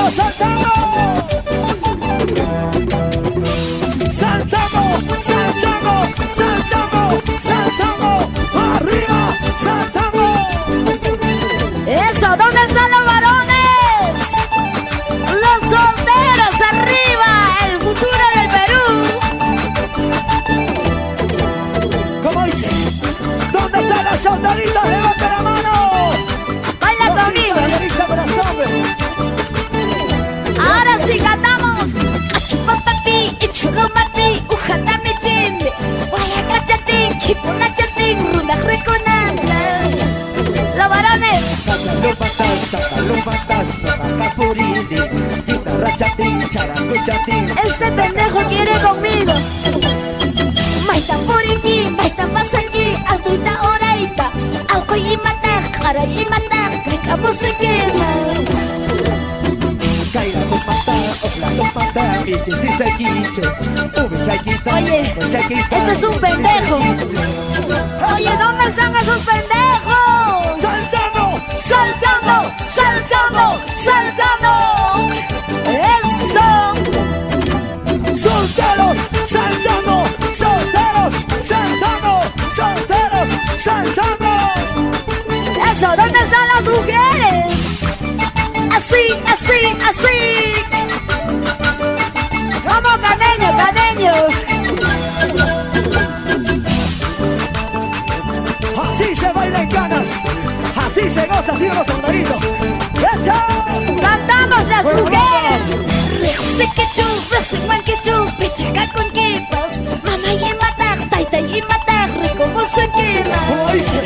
saltando. Saltamos, saltamos, saltamos, saltamos. Arriba, saltamos. Eso, ¿dónde están los varones? Los solteros arriba, el futuro del Perú. ¿Cómo dice? ¿Dónde están las solteritas? Levanta la mano. Baila conmigo. Ahora sí cantamos. Achupapapi, ichulomati, ujatami chimbe. Guayacachati, kipunachatin, runareconanda. Los varones. Este pendejo quiere conmigo. Maita puriti, maita masaki, altuita oraita, alco y matar, cara y matar, que cabo se quema. Oye, este es un pendejo. Oye, ¿dónde están esos pendejos? ¡Saltando! ¡Saltando! ¡Saltando! ¡Saltando! ¡Eso! ¡Solteros! ¡Saltando! ¡Solteros! ¡Saltando! ¡Solteros! ¡Saltando! ¡Eso! ¿Dónde están las mujeres? Así, así, así. ¡Vamos, Cadeño, Cadeño! Así se baila en ganas. Así se goza, así los soldaditos. ¡Eso! ¡Cantamos las mujeres! Rexequechú, rexequechú, pichaca con quipas. Mamá y matar, taita y matar, como se quema. ¿Cómo dice?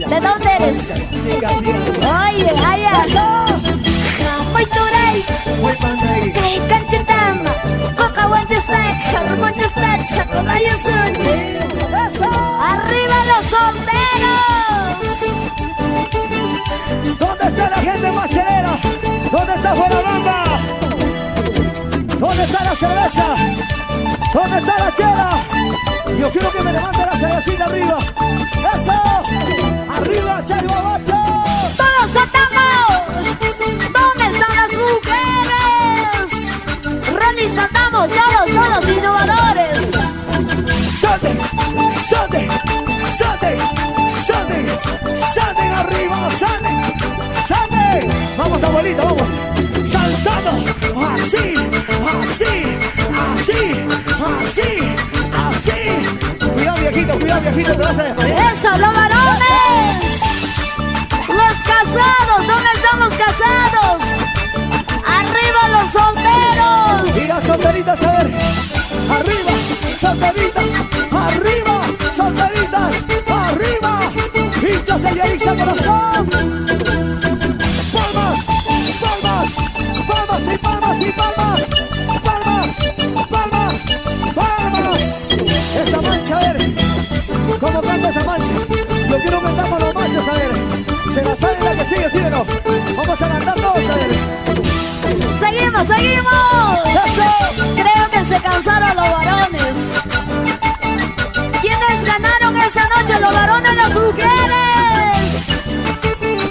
¿De dónde eres? Oye, allá. Jamoy turay, kay canchitama, coca guantestac, jarro guantestac, chacolayo sunye. ¡Arriba los solteros! ¿Dónde está la gente machelera? ¿Dónde está Buenabamba? ¿Dónde está la cerveza? ¿Dónde está la chela? Yo quiero que me levante la cervecita arriba. ¡Eso! ¡Arriba, Chayo Babacho! ¡Todos saltamos! ¿Dónde están las mujeres? Ronnie, saltamos, todos innovadores. ¡Salten! ¡Salten! ¡Salten! ¡Salten! ¡Salten arriba! ¡Salten! ¡Salten! ¡Vamos, abuelito, vamos! ¡Saltando! ¡Así! ¡Así! ¡Así! ¡Así! ¡Así! Cuidado, viejito, te vas a desmayar. ¡Eso, los varones! ¡Los casados! ¿Dónde están los casados? ¡Arriba los solteros! Y las solteritas, a ver. ¡Arriba! ¡Solteritas! ¡Arriba! ¡Solteritas! ¡Arriba! ¡Hinchas de Yerixa Corazón! ¡Palmas! ¡Palmas! ¡Palmas y palmas y palmas! ¡Palmas! ¡Palmas! ¡Palmas! Esa mancha, a ver. ¿Cómo canta esa mancha? Yo quiero que cantamos los machos, a ver. Se la sabe la que sigue, ¿sí o no? Vamos a cantar todos, a ver. ¡Seguimos, seguimos! ¡Eso! Creo que se cansaron los varones. ¿Quiénes ganaron esta noche? Los varones o las mujeres.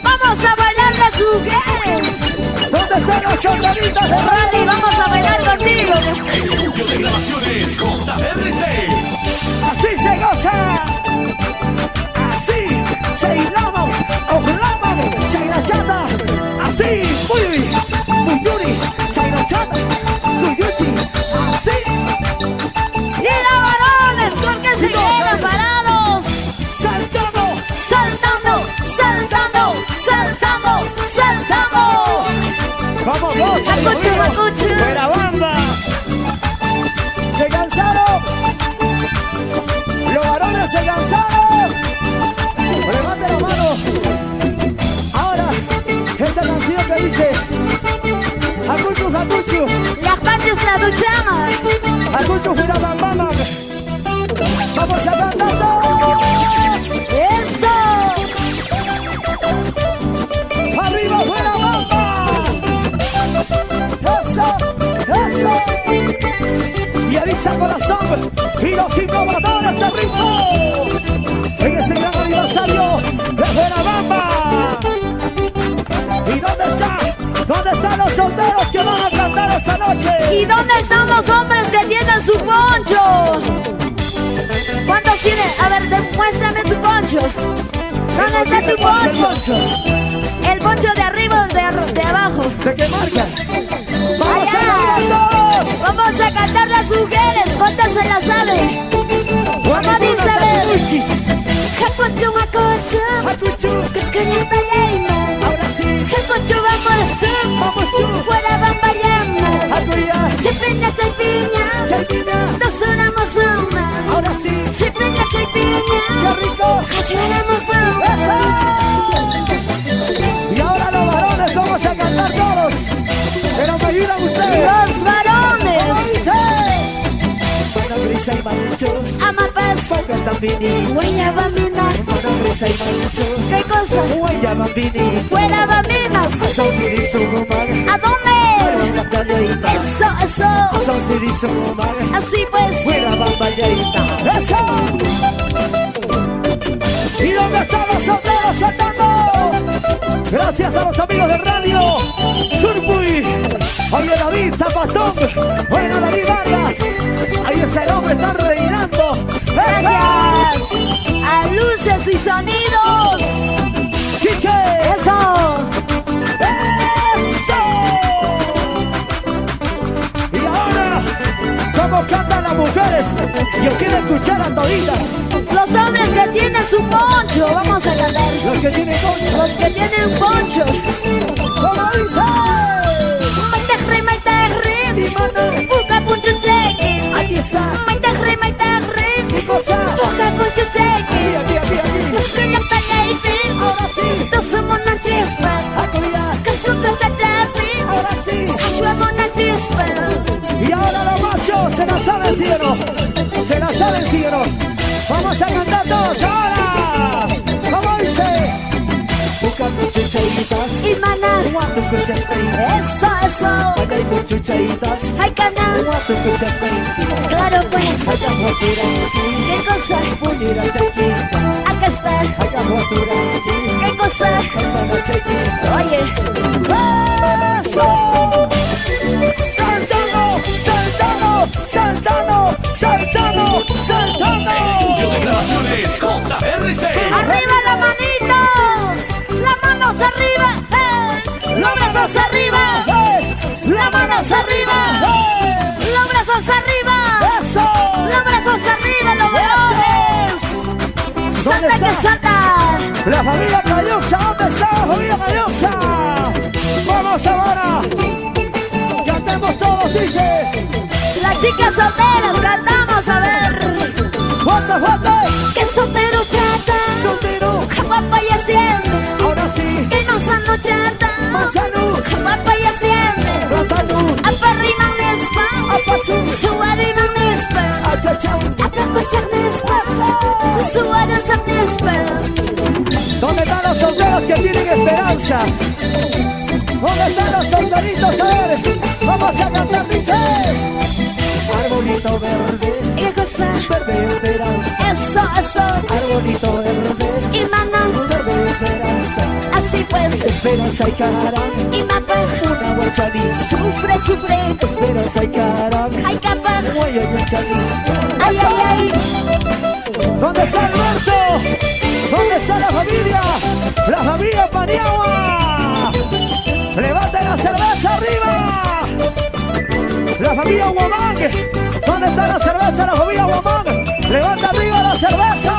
Vamos a bailar las mujeres. ¿Dónde están las soldaditas de Randy, vamos a bailar contigo. Estudio de grabaciones JRC. Así se goza. Así se hilama. Ojalá, China Chata. Así. Uy, Muyuri. China Chata. Uyuchi. Así. Y los varones, ¿por qué se quedan parados? Saltando. Saltando, saltando, saltando, saltando. Vamos, goza. Macuchu, macuchu. Buenabamba. Se cansaron. Los varones se cansaron. Levante la mano. Ahora, esta canción que dice Acuchu, Acuchu. Las panches la duchama. Acuchu, Buenabamba. Vamos a cantar todos. Eso. Arriba, Buenabamba. Eso, eso. Y avisa corazón. Y los innovadores del ritmo. En este gran aniversario solteros que van a cantar esta noche? ¿Y dónde están los hombres que tienen su poncho? ¿Cuántos tienen? A ver, demuéstrame tu poncho. ¿Dónde está tu poncho? El poncho de arriba o de abajo. ¿De qué marca? ¡Vamos Allá. a cantar todos! Vamos a cantar las mujeres. ¿Cuántas se la saben? ¿Cómo dice? A ver. Hakuchu, hakuchu. Hakuchu. Kuskunya balayna. Ahora sí. Hakuchu, vamos tú. Vamos tú. Fuera bambayana. Hakuya. Chipiña, chipiña. Chaipina. Nos unamos una. Ahora sí. Chipiña, chipiña. ¡Qué rico! Ayudamos una. ¡Eso! Y ahora los varones vamos a cantar todos. Pero me ayudan ustedes. Los varones. Dice. Buena brisa y macho. Amapes. Porque también. Huella bambina. Buena brisa y macho. ¿Qué cosa? Huella bambini. Fuera bambinas. Son siriso man. ¿A dónde? Buena calladita. Eso. Son siriso man. Así pues. Buena bamballadita. ¡Eso! ¿Y dónde están los solteros saltando? Gracias a los amigos de radio Surpuy. Oye David Zapatón. Bueno David Vargas. Ahí está el hombre, está reinando. Gracias a luces y sonidos. ¡Quique! Eso. ¡Eso! Y ahora, ¿cómo cantan las mujeres? Yo quiero escuchar a toditas. Los hombres que tienen su poncho. Vamos a cantar. Los que tienen concha. Los que tienen poncho. ¿Cómo dice? Maitagre. Y mano, Puka punchu cheque. ahí está. Maitagre. ¿Qué cosa? Puka punchu cheque. Aquí. Kuskunya balayna. Ahora sí. Nos somos una chispa. Acuya. Kuskunya balayna. Ahora sí. Ayudamos una chispa. Y ahora los machos se la saben, ¿sí o no? Se la saben, ¿sí o no? Vamos a cantar todos ahora. ¿Cómo dice? Buscando chuchaitas. Y mana. Cuando que se espeine. Eso. Acá hay chuchaitas. Hay canal. Cuando que se espeine. Claro pues. Acá motura aquí. ¿Qué cosa? Puñera chaquita. Acá está. Acá motura aquí. ¿Qué cosa? Acá la chaquita. Oye. ¡Eso! ¡Saltando! Estudio de grabaciones JRC. ¡Arriba las manitos! ¡Las manos arriba! ¡Los brazos arriba! ¡Las manos arriba! ¡Los brazos arriba! ¡Eso! ¡Los brazos arriba, los varones! ¡Salta que salta! La familia Callosa, ¿dónde está la familia Callosa? Vamos ahora. Cantemos todos, dice. Las chicas solteras cantamos a ver. ¡Fuerte! Que soltero chata. Soltero. Guapa y haciendo. Ahora sí. Que no son chata. Manzano. Guapa y haciendo. Plátano. Aparrima nespa. Apasu. Suarina nespa. Achachao. Aplaco ser nespa. Suara ser nespa. ¿Dónde están los solteros que tienen esperanza? ¿Dónde están los soldaditos? A ver, vamos a cantar, dice. Arbolito verde, ¿Qué cosa? verde esperanza. Eso. Arbolito verde, Y mana. verde esperanza. Así pues. Esperanza y cara, Y mapa. una guachaliz. Sufre. Esperanza y cara, Ay, capa. muelle y guachaliz. Ay. ¿Dónde está Alberto? ¿Dónde está la familia? La familia Paniagua. ¡Levanten la cerveza arriba! La familia Guamán. ¿Dónde está la cerveza? La familia Guamán. ¡Levanta arriba la cerveza!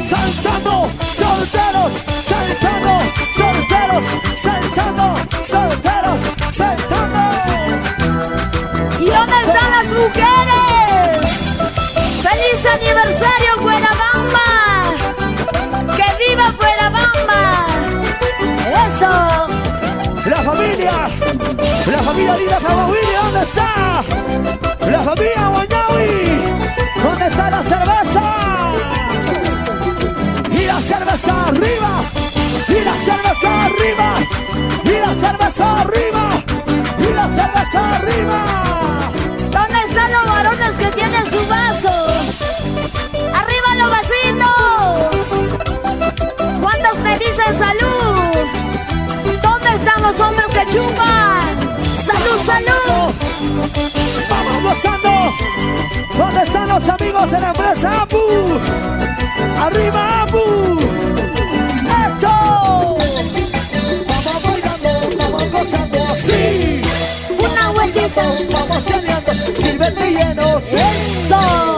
¡Saltando! ¡Solteros! ¡Saltando! ¿Y dónde están las mujeres? ¡Feliz aniversario, Fuerabamba! ¡Que viva Fuerabamba! ¡Eso! La familia Lila Cabahuili, ¿dónde está? La familia Guañawi, ¿dónde está la cerveza? Y la cerveza arriba, y la cerveza arriba, y la cerveza arriba, y la cerveza arriba. ¿Dónde están los varones que tienen su vaso? ¡Arriba los vasitos! ¿Cuántos me dicen salud? ¿Dónde están los los hombres que chupan. ¡Salud, salud! Vamos gozando. ¿Dónde están los amigos de la empresa Abu? ¡Arriba, Abu! ¡Hecho! Vamos bailando, vamos gozando así. Una vueltita. Vamos chaneando, sírvete llenos. ¡Eso!